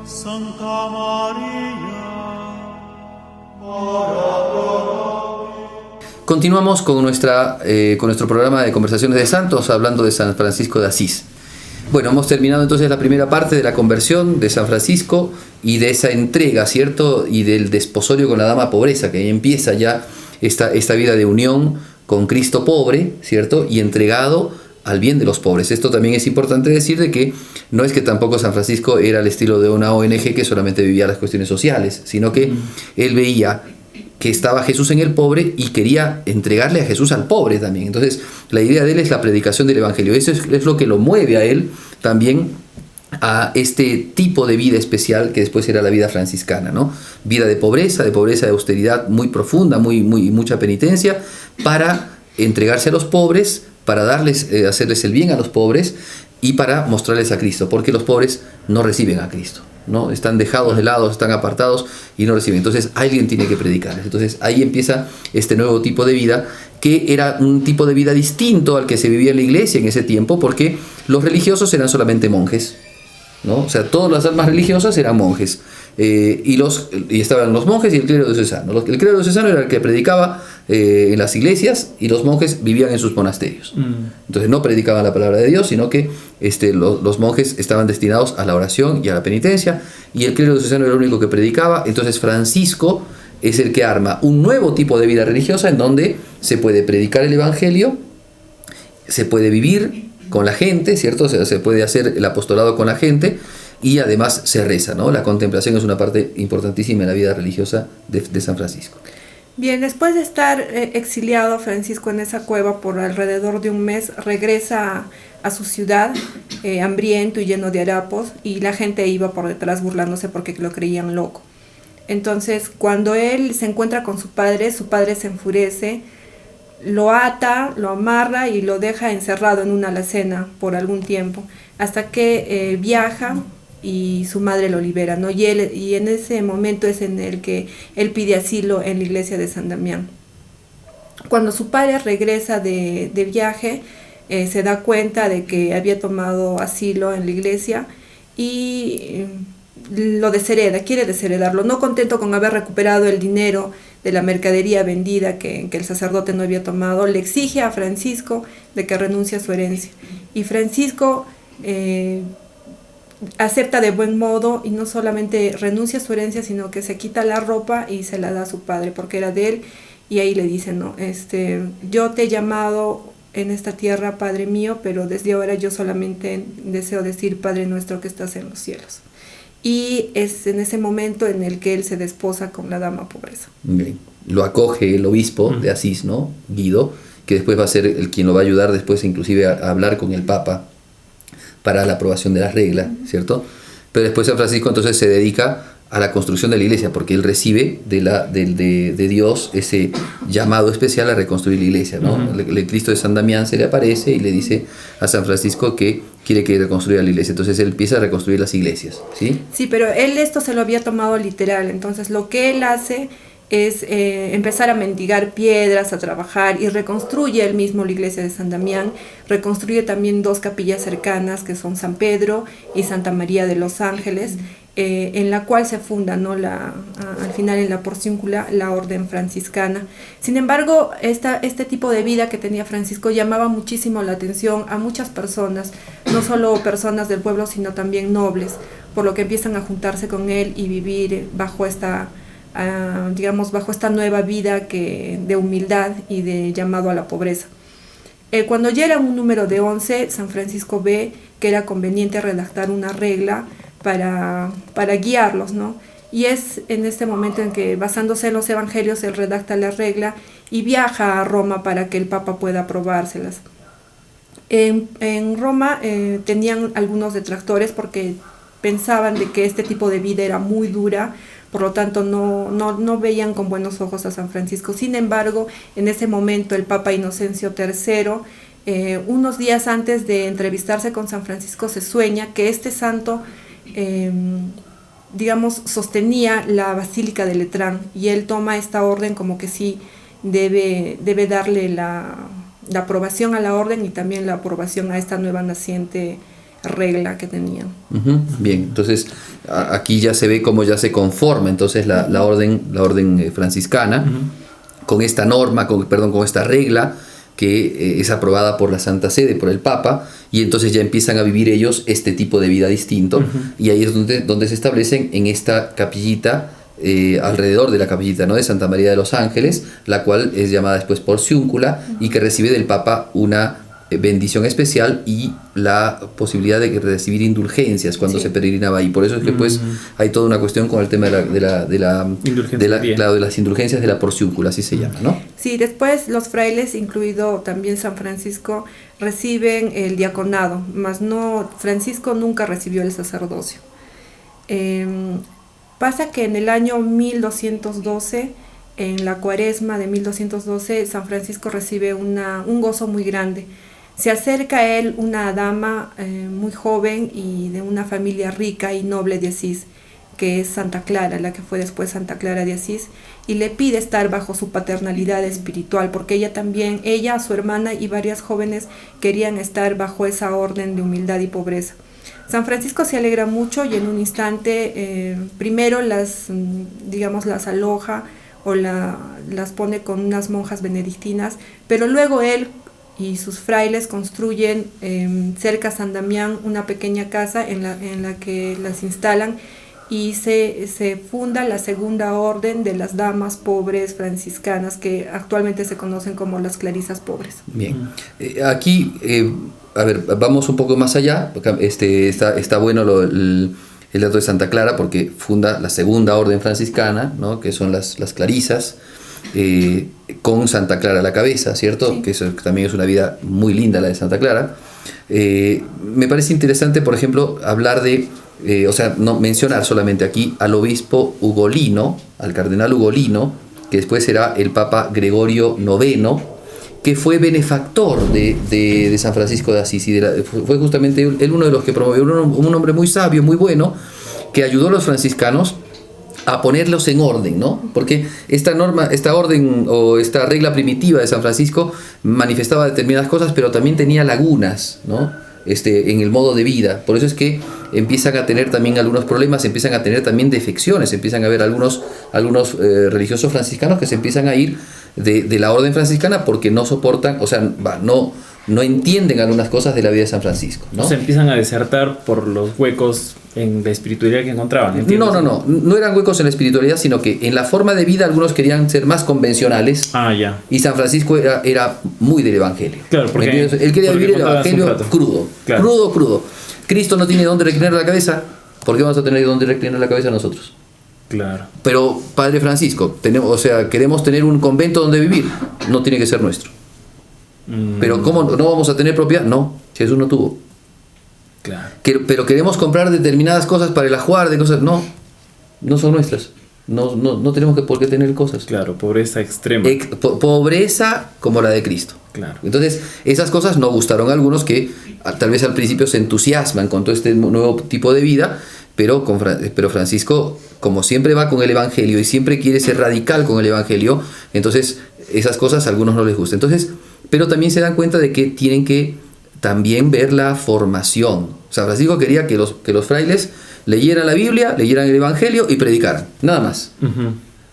Santa María, ora. Continuamos con nuestro programa de Conversaciones de Santos, hablando de San Francisco de Asís. Bueno, hemos terminado entonces la primera parte de la conversión de San Francisco y de esa entrega, ¿cierto? Y del desposorio con la dama pobreza, que ahí empieza ya esta vida de unión con Cristo pobre, ¿cierto? Y entregado al bien de los pobres. Esto también es importante decir, de que no es que tampoco San Francisco era el estilo de una ONG que solamente vivía las cuestiones sociales, sino que él veía que estaba Jesús en el pobre y quería entregarle a Jesús al pobre también. Entonces, la idea de él es la predicación del Evangelio. Eso es lo que lo mueve a él también a este tipo de vida especial que después era la vida franciscana, ¿no? Vida de pobreza, de austeridad muy profunda, mucha penitencia, para entregarse a los pobres, para hacerles el bien a los pobres y para mostrarles a Cristo, porque los pobres no reciben a Cristo, ¿no? Están dejados de lado, están apartados y no reciben. Entonces alguien tiene que predicarles. Entonces ahí empieza este nuevo tipo de vida, que era un tipo de vida distinto al que se vivía en la iglesia en ese tiempo, porque los religiosos eran solamente monjes, ¿no? O sea, todas las almas religiosas eran monjes, y estaban los monjes y el clero diocesano. El clero diocesano era el que predicaba en las iglesias, y los monjes vivían en sus monasterios. Entonces no predicaban la palabra de Dios, sino que los monjes estaban destinados a la oración y a la penitencia, y el clero diocesano era el único que predicaba. Entonces Francisco es el que arma un nuevo tipo de vida religiosa en donde se puede predicar el Evangelio, se puede vivir con la gente, ¿cierto? O sea, se puede hacer el apostolado con la gente, y además se reza, ¿no? La contemplación es una parte importantísima en la vida religiosa de San Francisco. Bien, después de estar exiliado Francisco en esa cueva por alrededor de un mes, regresa a su ciudad, hambriento y lleno de harapos, y la gente iba por detrás burlándose porque lo creían loco. Entonces, cuando él se encuentra con su padre se enfurece, lo ata, lo amarra y lo deja encerrado en una alacena por algún tiempo, hasta que viaja y su madre lo libera, ¿no? Y en ese momento es en el que él pide asilo en la iglesia de San Damián. Cuando su padre regresa de viaje, se da cuenta de que había tomado asilo en la iglesia y lo deshereda, quiere desheredarlo, no contento con haber recuperado el dinero de la mercadería vendida que el sacerdote no había tomado. Le exige a Francisco de que renuncie a su herencia, y Francisco acepta de buen modo, y no solamente renuncia a su herencia, sino que se quita la ropa y se la da a su padre porque era de él, y ahí le dice, no, yo te he llamado en esta tierra Padre mío, pero desde ahora yo solamente deseo decir Padre nuestro que estás en los cielos. Y es en ese momento en el que él se desposa con la dama pobreza. Okay. Lo acoge el obispo de Asís, ¿no? Guido, que después va a ser quien lo va a ayudar después inclusive a hablar con el Papa para la aprobación de la regla, ¿cierto? Pero después San Francisco entonces se dedica a la construcción de la iglesia, porque él recibe de Dios ese llamado especial a reconstruir la iglesia, ¿no? El Cristo de San Damián se le aparece y le dice a San Francisco que quiere que reconstruya la iglesia. Entonces él empieza a reconstruir las iglesias, ¿sí? Sí, pero él esto se lo había tomado literal. Entonces lo que él hace es empezar a mendigar piedras, a trabajar, y reconstruye él mismo la iglesia de San Damián. Reconstruye también 2 capillas cercanas, que son San Pedro y Santa María de los Ángeles, en la cual se funda, ¿no? Al final, en la Porciúncula, la orden franciscana. Sin embargo, este tipo de vida que tenía Francisco llamaba muchísimo la atención a muchas personas, no solo personas del pueblo, sino también nobles, por lo que empiezan a juntarse con él y vivir bajo esta nueva vida de humildad y de llamado a la pobreza. Cuando ya era un número de 11, San Francisco ve que era conveniente redactar una regla para guiarlos, ¿no? Y es en este momento en que, basándose en los evangelios, él redacta la regla y viaja a Roma para que el Papa pueda aprobárselas. En Roma tenían algunos detractores porque pensaban de que este tipo de vida era muy dura, por lo tanto no veían con buenos ojos a San Francisco. Sin embargo, en ese momento el Papa Inocencio III, unos días antes de entrevistarse con San Francisco, se sueña que este santo sostenía la Basílica de Letrán, y él toma esta orden como que sí debe darle la aprobación a la orden y también la aprobación a esta nueva naciente regla que tenían. Ujú, bien, entonces aquí ya se ve cómo ya se conforma entonces la orden franciscana con esta norma, con esta regla que es aprobada por la Santa Sede, por el Papa, y entonces ya empiezan a vivir ellos este tipo de vida distinto, y ahí es donde se establecen en esta capillita, alrededor de la capillita, ¿no?, de Santa María de los Ángeles, la cual es llamada después Porciúncula, y que recibe del Papa una bendición especial y la posibilidad de recibir indulgencias cuando se peregrinaba ahí. Por eso es que pues hay toda una cuestión con el tema de las indulgencias de la Porciúncula, así se llama, ¿no? Sí, después los frailes, incluido también San Francisco, reciben el diaconado, mas no, Francisco nunca recibió el sacerdocio. Pasa que en el año 1212, en la cuaresma de 1212, San Francisco recibe un gozo muy grande. Se acerca a él una dama muy joven y de una familia rica y noble de Asís, que es Santa Clara, la que fue después Santa Clara de Asís, y le pide estar bajo su paternalidad espiritual, porque ella, su hermana y varias jóvenes querían estar bajo esa orden de humildad y pobreza. San Francisco se alegra mucho y en un instante primero las aloja o las pone con unas monjas benedictinas, pero luego él y sus frailes construyen cerca a San Damián una pequeña casa en la que las instalan, y se funda la segunda orden de las damas pobres franciscanas, que actualmente se conocen como las clarisas pobres. Bien, aquí, a ver, vamos un poco más allá. Está bueno el dato de Santa Clara, porque funda la segunda orden franciscana, ¿no?, que son las clarisas, con Santa Clara a la cabeza, ¿cierto? Sí. Que eso también es una vida muy linda, la de Santa Clara. Me parece interesante, por ejemplo, hablar de, no mencionar solamente aquí al obispo Ugolino, al cardenal Ugolino, que después será el Papa Gregorio IX, que fue benefactor de San Francisco de Asís, y fue justamente él uno de los que promovió, un hombre muy sabio, muy bueno, que ayudó a los franciscanos a ponerlos en orden, ¿no? Porque esta orden o esta regla primitiva de San Francisco manifestaba determinadas cosas, pero también tenía lagunas, ¿no?, en el modo de vida. Por eso es que empiezan a tener también algunos problemas, empiezan a tener también defecciones, empiezan a haber algunos religiosos franciscanos que se empiezan a ir de la orden franciscana porque no soportan, no entienden algunas cosas de la vida de San Francisco, ¿no? Se empiezan a desertar por los huecos en la espiritualidad que encontraban. No eran huecos en la espiritualidad, sino que en la forma de vida algunos querían ser más convencionales. Ya. Y San Francisco era muy del evangelio. Claro, porque él quería vivir el evangelio crudo, claro. Crudo. Cristo no tiene dónde reclinar la cabeza, ¿por qué vamos a tener dónde reclinar la cabeza nosotros? Claro. Pero Padre Francisco, queremos tener un convento donde vivir, no tiene que ser nuestro. Pero ¿cómo no vamos a tener propiedad? No, Jesús no tuvo. Claro. Pero queremos comprar determinadas cosas para el ajuar de cosas. No son nuestras. No tenemos por qué tener cosas. Claro, pobreza extrema. Pobreza como la de Cristo. Claro. Entonces, esas cosas no gustaron a algunos que tal vez al principio se entusiasman con todo este nuevo tipo de vida, pero Francisco, como siempre va con el evangelio y siempre quiere ser radical con el evangelio, entonces esas cosas a algunos no les gustan. Entonces, pero también se dan cuenta de que tienen que también ver la formación. San Francisco quería que los frailes leyeran la Biblia, leyeran el Evangelio y predicaran, nada más.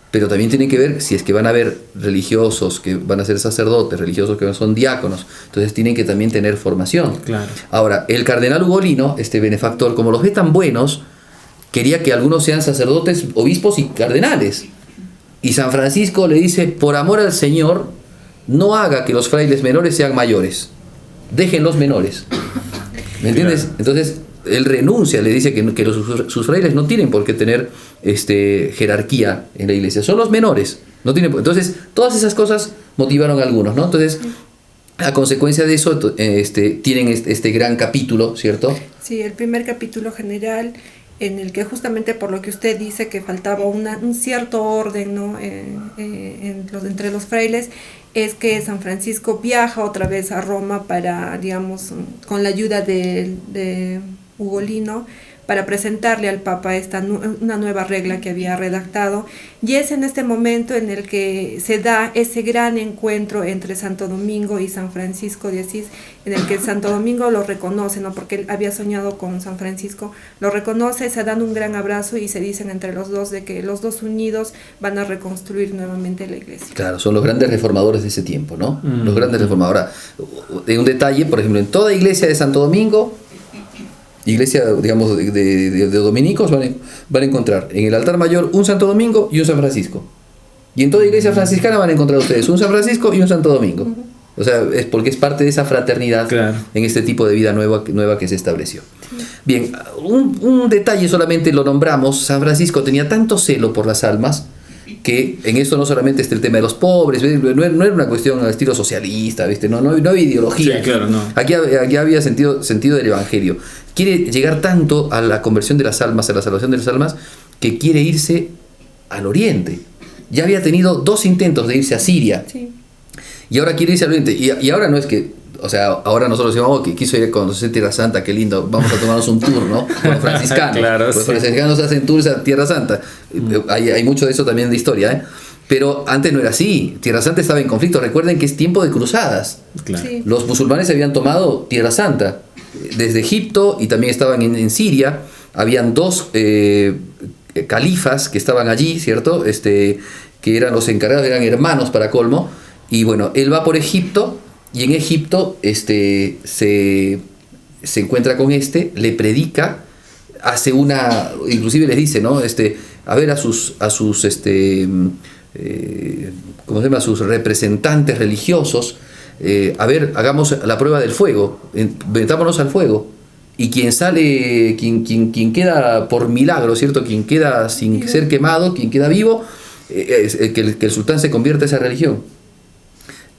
Pero también tienen que ver si es que van a haber religiosos que van a ser sacerdotes, religiosos que son diáconos, entonces tienen que también tener formación. Claro. Ahora, el cardenal Ugolino, este benefactor, como los ve tan buenos, quería que algunos sean sacerdotes, obispos y cardenales. Y San Francisco le dice, por amor al Señor, no haga que los frailes menores sean mayores, déjenlos menores. ¿Me entiendes? Claro. Entonces él renuncia, le dice que sus frailes no tienen por qué tener jerarquía en la iglesia, son los menores. No tienen, entonces todas esas cosas motivaron a algunos, ¿no? Entonces, a consecuencia de eso, tienen este gran capítulo, ¿cierto? Sí, el primer capítulo general, en el que justamente por lo que usted dice que faltaba un cierto orden, ¿no?, entre los frailes, es que San Francisco viaja otra vez a Roma para, digamos, con la ayuda de Ugolino, para presentarle al Papa una nueva regla que había redactado, y es en este momento en el que se da ese gran encuentro entre Santo Domingo y San Francisco de Asís, en el que Santo Domingo lo reconoce, ¿no? Porque él había soñado con San Francisco, lo reconoce, se dan un gran abrazo y se dicen entre los dos de que los dos unidos van a reconstruir nuevamente la iglesia. Claro, son los grandes reformadores de ese tiempo, ¿no? Los grandes reformadores. Ahora, de un detalle, por ejemplo, en toda iglesia de Santo Domingo, iglesia, digamos, de dominicos, van a encontrar en el altar mayor un Santo Domingo y un San Francisco. Y en toda iglesia franciscana van a encontrar ustedes un San Francisco y un Santo Domingo. O sea, es porque es parte de esa fraternidad, claro, en este tipo de vida nueva que se estableció. Sí. Bien, un detalle solamente lo nombramos. San Francisco tenía tanto celo por las almas que en esto no solamente está el tema de los pobres, no era una cuestión al estilo socialista, ¿viste? No había ideología. Sí, claro, no. Aquí había sentido del evangelio. Quiere llegar tanto a la conversión de las almas, a la salvación de las almas, que quiere irse al oriente. Ya había tenido 2 intentos de irse a Siria. Sí. Y ahora quiere irse al oriente. Y ahora no es que, o sea, ahora nosotros decimos, que quiso ir a conocer Tierra Santa, qué lindo, vamos a tomarnos un tour, ¿no? Con los franciscanos. Claro, los franciscanos hacen tours a Tierra Santa. Hay mucho de eso también de historia, ¿eh? Pero antes no era así. Tierra Santa estaba en conflicto. Recuerden que es tiempo de cruzadas. Claro. Sí. Los musulmanes habían tomado Tierra Santa desde Egipto y también estaban en Siria. Habían 2 califas que estaban allí, ¿cierto? Que eran los encargados, eran hermanos para colmo. Y bueno, él va por Egipto y en Egipto se encuentra con le predica, hace inclusive les dice, ¿no? A ver a sus ¿cómo se llama? A sus representantes religiosos, a ver, hagamos la prueba del fuego, metámonos al fuego. Y quien sale, quien queda por milagro, ¿cierto? Quien queda sin ser quemado, quien queda vivo, que el sultán se convierta a esa religión.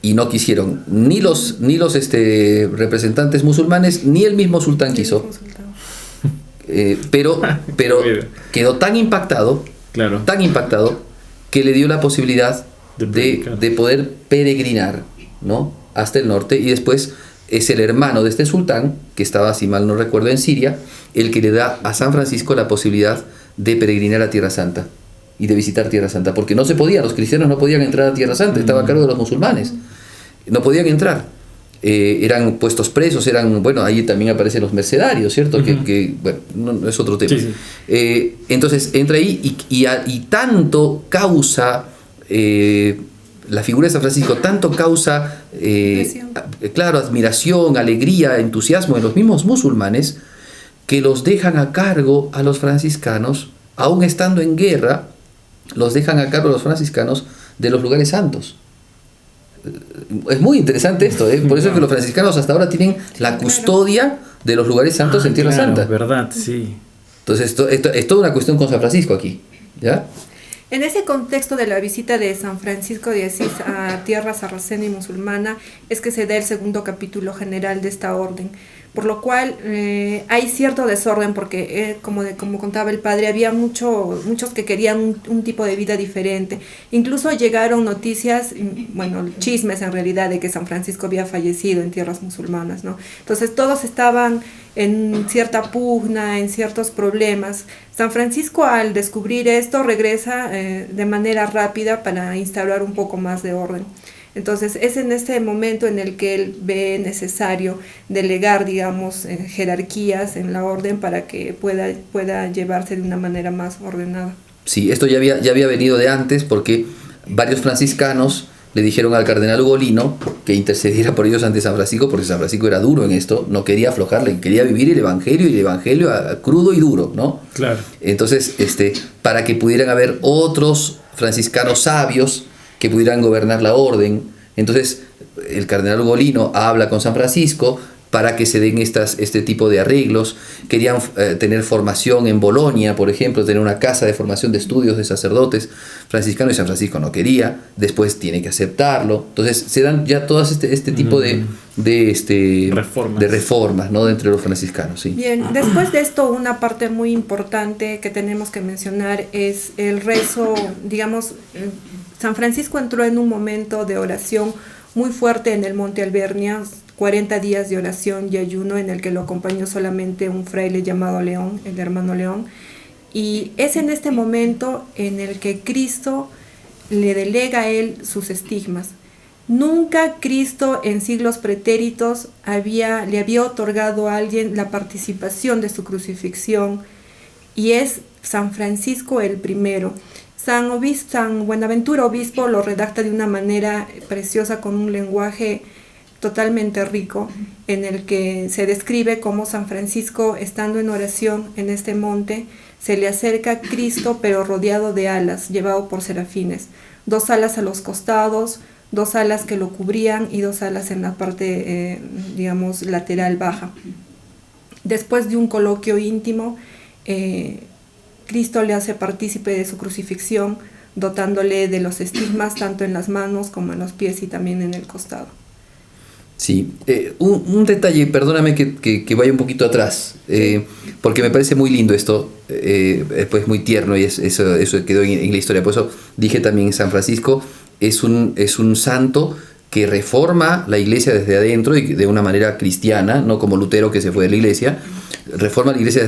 Y no quisieron ni los representantes musulmanes, ni el mismo sultán quiso. Pero quedó tan impactado, claro, que le dio la posibilidad de poder peregrinar, ¿no? Hasta el norte. Y después es el hermano de este sultán, que estaba, si mal no recuerdo, en Siria, el que le da a San Francisco la posibilidad de peregrinar a Tierra Santa y de visitar Tierra Santa, porque no se podía, los cristianos no podían entrar a Tierra Santa, estaba a cargo de los musulmanes, no podían entrar, eran puestos presos, ahí también aparecen los mercenarios, ¿cierto? Que no es otro tema. Sí, sí. Entonces entra ahí y tanto causa la figura de San Francisco, tanto causa claro, admiración, alegría, entusiasmo en los mismos musulmanes, que los dejan a cargo a los franciscanos, aún estando en guerra, los dejan a cargo a los franciscanos de los lugares santos. Es muy interesante esto, ¿eh? Por eso es que los franciscanos hasta ahora tienen la custodia de los lugares santos en Tierra Santa. Verdad, sí. Entonces esto es toda una cuestión con San Francisco aquí, ¿ya? En ese contexto de la visita de San Francisco de Asís a tierra sarracena y musulmana es que se da el segundo capítulo general de esta orden, por lo cual hay cierto desorden porque como contaba el padre, había muchos que querían un tipo de vida diferente. Incluso llegaron noticias, chismes en realidad, de que San Francisco había fallecido en tierras musulmanas, ¿no? Entonces todos estaban en cierta pugna, en ciertos problemas. San Francisco, al descubrir esto, regresa de manera rápida para instaurar un poco más de orden. Entonces es en este momento en el que él ve necesario delegar, digamos, jerarquías en la orden para que pueda llevarse de una manera más ordenada. Sí, esto ya había venido de antes, porque varios franciscanos le dijeron al cardenal Ugolino que intercediera por ellos ante San Francisco, porque San Francisco era duro en esto, no quería aflojarle, quería vivir el evangelio crudo y duro, ¿no? Claro. Entonces, para que pudieran haber otros franciscanos sabios que pudieran gobernar la orden. Entonces el cardenal Ugolino habla con San Francisco para que se den este tipo de arreglos. Querían tener formación en Bolonia, por ejemplo, tener una casa de formación de estudios de sacerdotes franciscanos, y San Francisco no quería, después tiene que aceptarlo. Entonces se dan ya todas este tipo de reformas, ¿no? Entre los franciscanos. Sí. Bien, después de esto, una parte muy importante que tenemos que mencionar es el rezo, digamos. San Francisco entró en un momento de oración muy fuerte en el Monte Albernia, 40 días de oración y ayuno en el que lo acompañó solamente un fraile llamado León, el hermano León. Y es en este momento en el que Cristo le delega a él sus estigmas. Nunca Cristo en siglos pretéritos le había otorgado a alguien la participación de su crucifixión, y es San Francisco el primero. San Buenaventura Obispo lo redacta de una manera preciosa, con un lenguaje totalmente rico, en el que se describe cómo San Francisco, estando en oración en este monte, se le acerca a Cristo, pero rodeado de alas, llevado por serafines. 2 alas a los costados, 2 alas que lo cubrían y 2 alas en la parte, lateral baja. Después de un coloquio íntimo, Cristo le hace partícipe de su crucifixión, dotándole de los estigmas tanto en las manos como en los pies y también en el costado. Sí, un detalle, perdóname que vaya un poquito atrás, porque me parece muy lindo esto, pues muy tierno, y eso quedó en la historia. Por eso dije también, San Francisco es un santo que reforma la iglesia desde adentro y de una manera cristiana, no como Lutero, que se fue de la iglesia. Reforma la iglesia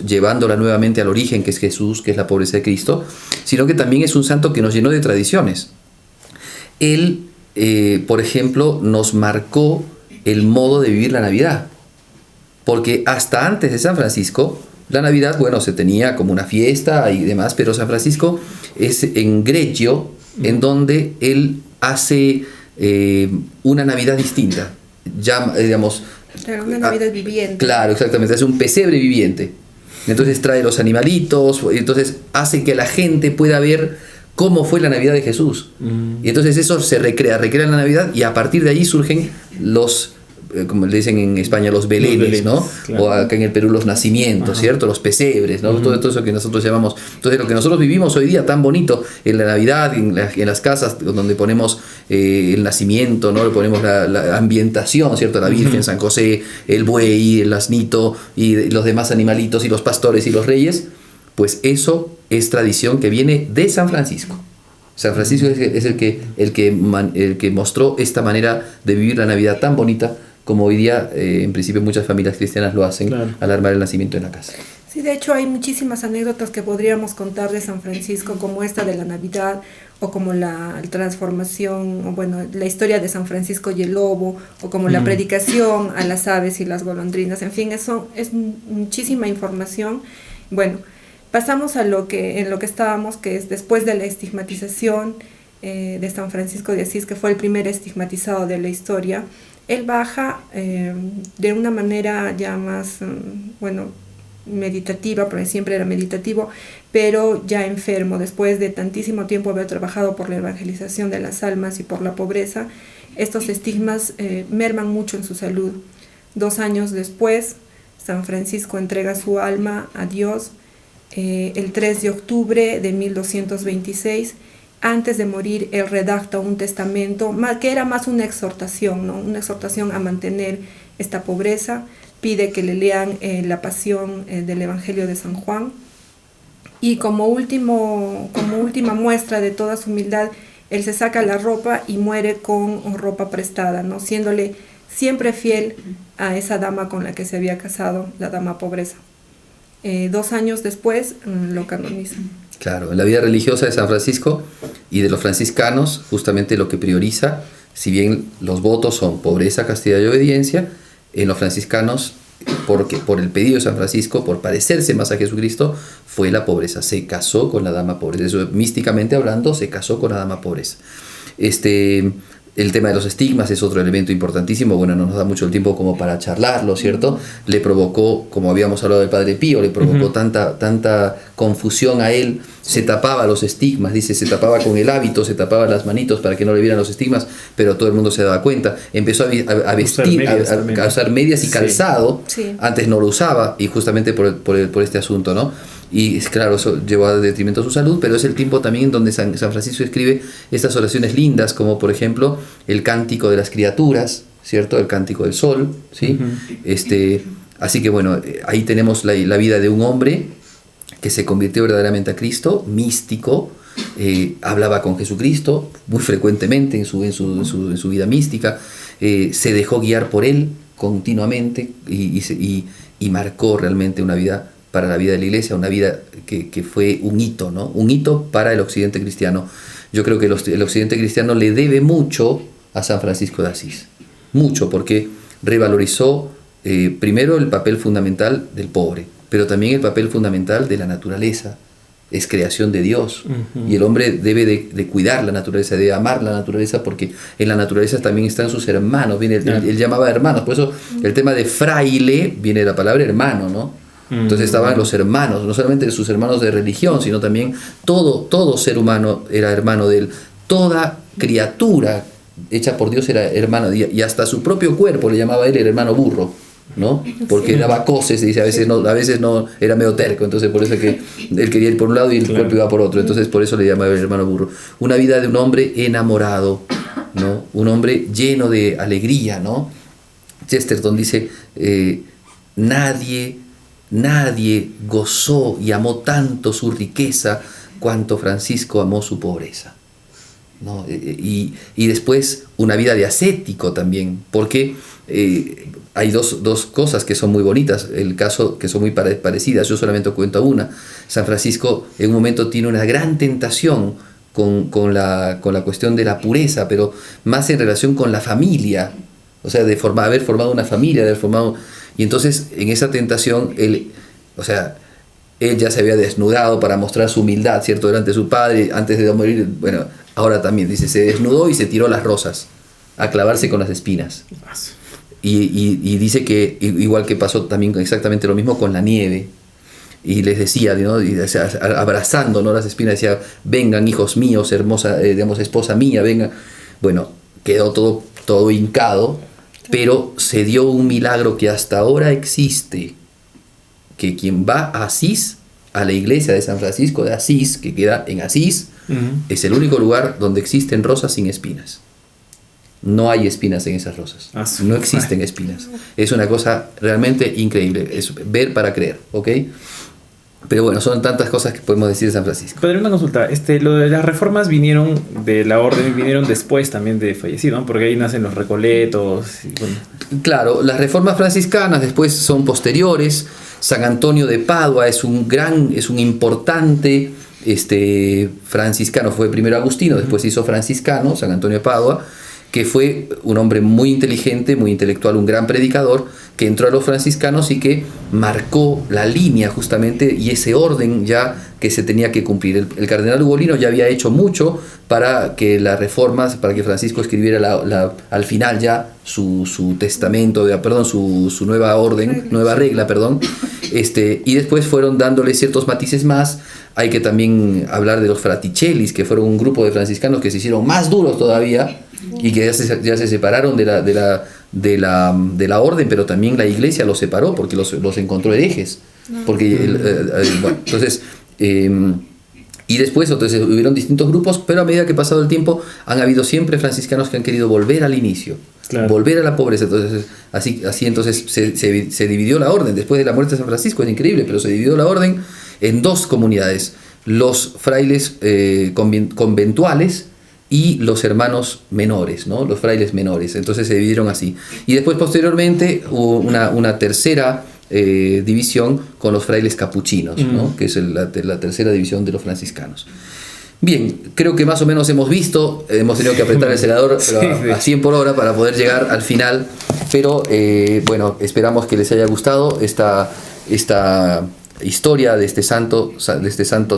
llevándola nuevamente al origen, que es Jesús, que es la pobreza de Cristo, sino que también es un santo que nos llenó de tradiciones. Él, por ejemplo, nos marcó el modo de vivir la Navidad, porque hasta antes de San Francisco, la Navidad, se tenía como una fiesta y demás, pero San Francisco es en Greccio, en donde él hace una Navidad distinta, Una Navidad viviente. Claro, exactamente, hace un pesebre viviente. Entonces trae los animalitos, entonces hace que la gente pueda ver cómo fue la Navidad de Jesús. Y entonces eso se recrea la Navidad, y a partir de allí surgen los, como le dicen en España, los belenes, ¿no? Claro. O acá en el Perú los nacimientos, ajá, ¿cierto? Los pesebres, ¿no? Todo eso que nosotros llamamos. Entonces lo que nosotros vivimos hoy día tan bonito en la Navidad, en las casas donde ponemos el nacimiento, ¿no? Le ponemos la ambientación, ¿cierto? La Virgen, San José, el buey, el asnito y los demás animalitos y los pastores y los reyes, pues eso es tradición que viene de San Francisco. San Francisco es el que mostró esta manera de vivir la Navidad tan bonita, como hoy día en principio muchas familias cristianas lo hacen, claro, al armar el nacimiento en la casa. Sí, de hecho hay muchísimas anécdotas que podríamos contar de San Francisco, como esta de la Navidad, o como la transformación, o la historia de San Francisco y el lobo, o como la predicación a las aves y las golondrinas. En fin, eso es muchísima información. Pasamos en lo que estábamos, que es después de la estigmatización de San Francisco de Asís, que fue el primer estigmatizado de la historia. Él baja de una manera ya más, meditativa, porque siempre era meditativo, pero ya enfermo, después de tantísimo tiempo haber trabajado por la evangelización de las almas y por la pobreza. Estos estigmas merman mucho en su salud. 2 años después, San Francisco entrega su alma a Dios el 3 de octubre de 1226. Antes de morir, él redacta un testamento que era más una exhortación, ¿no? Una exhortación a mantener esta pobreza. Pide que le lean la pasión del Evangelio de San Juan, y como última muestra de toda su humildad, él se saca la ropa y muere con ropa prestada, ¿no? Siéndole siempre fiel a esa dama con la que se había casado, la dama pobreza. 2 años después lo canonizan. Claro, en la vida religiosa de San Francisco y de los franciscanos, justamente lo que prioriza, si bien los votos son pobreza, castidad y obediencia, en los franciscanos, porque por el pedido de San Francisco, por parecerse más a Jesucristo, fue la pobreza. Se casó con la dama pobreza. Eso, místicamente hablando, se casó con la dama pobreza. El tema de los estigmas es otro elemento importantísimo. No nos da mucho el tiempo como para charlarlo, ¿cierto? Le provocó, como habíamos hablado del Padre Pío, le provocó tanta confusión a él. Se tapaba los estigmas, se tapaba con el hábito, se tapaba las manitos para que no le vieran los estigmas, pero todo el mundo se daba cuenta. Empezó a vestir, a usar medias y calzado. Sí. Antes no lo usaba, y justamente por este asunto, ¿no? Y claro, eso llevó a detrimento a su salud, pero es el tiempo también donde San Francisco escribe estas oraciones lindas, como por ejemplo el Cántico de las Criaturas, ¿cierto? El Cántico del Sol, ¿sí? Así que ahí tenemos la vida de un hombre que se convirtió verdaderamente a Cristo, místico, hablaba con Jesucristo muy frecuentemente en su vida mística, se dejó guiar por él continuamente y marcó realmente una vida para la vida de la iglesia, una vida que fue un hito, ¿no? Un hito para el occidente cristiano. Yo creo que el occidente cristiano le debe mucho a San Francisco de Asís, mucho, porque revalorizó primero el papel fundamental del pobre, pero también el papel fundamental de la naturaleza. Es creación de Dios, y el hombre debe de cuidar la naturaleza, debe amar la naturaleza, porque en la naturaleza también están sus hermanos. Él llamaba hermanos, por eso el tema de fraile viene de la palabra hermano, ¿no? Entonces estaban los hermanos, no solamente sus hermanos de religión, sino también todo ser humano era hermano de él. Toda criatura hecha por Dios era hermano, y hasta su propio cuerpo le llamaba él el hermano burro, ¿no? Porque daba coces, y dice, a veces no, era medio terco, entonces por eso que él quería ir por un lado y el cuerpo iba por otro, entonces por eso le llamaba el hermano burro. Una vida de un hombre enamorado, ¿no? Un hombre lleno de alegría, ¿no? Chesterton dice, nadie gozó y amó tanto su riqueza cuanto Francisco amó su pobreza, ¿no? Y después una vida de ascético también, porque hay dos cosas que son muy bonitas, el caso que son muy parecidas, yo solamente cuento una. San Francisco en un momento tiene una gran tentación con la cuestión de la pureza, pero más en relación con la familia, o sea, de haber formado una familia, y entonces en esa tentación él ya se había desnudado para mostrar su humildad, ¿cierto?, delante de su padre, antes de morir. Bueno, ahora también dice, se desnudó y se tiró las rosas a clavarse con las espinas. Y dice que igual que pasó también exactamente lo mismo con la nieve, y les decía, ¿no? Abrazando, ¿no?, las espinas, decía, vengan hijos míos, hermosa, esposa mía, vengan. Bueno, quedó todo hincado, pero se dio un milagro que hasta ahora existe, que quien va a Asís, a la iglesia de San Francisco de Asís, que queda en Asís, es el único lugar donde existen rosas sin espinas. No hay espinas en esas rosas. No existen espinas. Es una cosa realmente increíble. Es ver para creer, ¿ok? Pero bueno, son tantas cosas que podemos decir de San Francisco. Padre, una consulta. Lo de las reformas vinieron de la orden, vinieron después también de fallecido, ¿no? Porque ahí nacen los Recoletos. Bueno. Claro, las reformas franciscanas después son posteriores. San Antonio de Padua es un importante franciscano. Fue primero agustino, después se hizo franciscano, San Antonio de Padua, que fue un hombre muy inteligente, muy intelectual, un gran predicador, que entró a los franciscanos y que marcó la línea justamente y ese orden ya que se tenía que cumplir. El cardenal Ugolino ya había hecho mucho para que las reformas, para que Francisco escribiera al final ya su testamento, su nueva orden, nueva regla, y después fueron dándole ciertos matices más. Hay que también hablar de los fraticellis, que fueron un grupo de franciscanos que se hicieron más duros todavía y que ya se separaron de la orden, pero también la iglesia los separó porque los encontró herejes. Porque entonces y después entonces hubieron distintos grupos, pero a medida que ha pasado el tiempo han habido siempre franciscanos que han querido volver al inicio, volver a la pobreza. Entonces así entonces se dividió la orden después de la muerte de San Francisco. Es increíble, pero se dividió la orden en dos comunidades: los frailes conventuales y los hermanos menores, ¿no? Los frailes menores. Entonces se dividieron así. Y después posteriormente hubo una tercera división con los frailes capuchinos, ¿no? Que es la tercera división de los franciscanos. Bien, creo que más o menos hemos tenido que apretar el acelerador a 100 por hora para poder llegar al final, pero bueno, esperamos que les haya gustado esta historia de este santo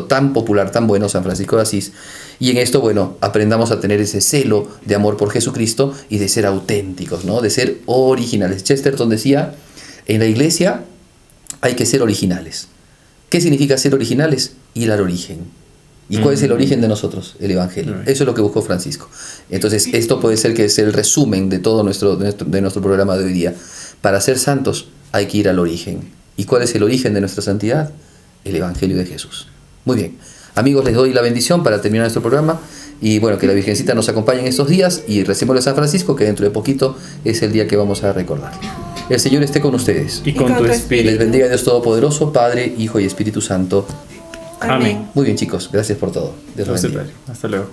tan popular, tan bueno, San Francisco de Asís. Y en esto, bueno, aprendamos a tener ese celo de amor por Jesucristo y de ser auténticos, ¿no? De ser originales. Chesterton decía, en la iglesia hay que ser originales. ¿Qué significa ser originales? Ir al origen. ¿Y cuál es el origen de nosotros? El Evangelio. Eso es lo que buscó Francisco. Entonces, esto puede ser que es el resumen de todo nuestro programa de hoy día. Para ser santos hay que ir al origen. ¿Y cuál es el origen de nuestra santidad? El Evangelio de Jesús. Muy bien. Amigos, les doy la bendición para terminar nuestro programa. Y bueno, que la Virgencita nos acompañe en estos días y recémosle a San Francisco, que dentro de poquito es el día que vamos a recordar. El Señor esté con ustedes. Y con tu Les espíritu. bendiga Dios Todopoderoso, Padre, Hijo y Espíritu Santo. Amén. Muy bien, chicos. Gracias por todo. Dios los Dios te bendiga. bendiga. Hasta luego.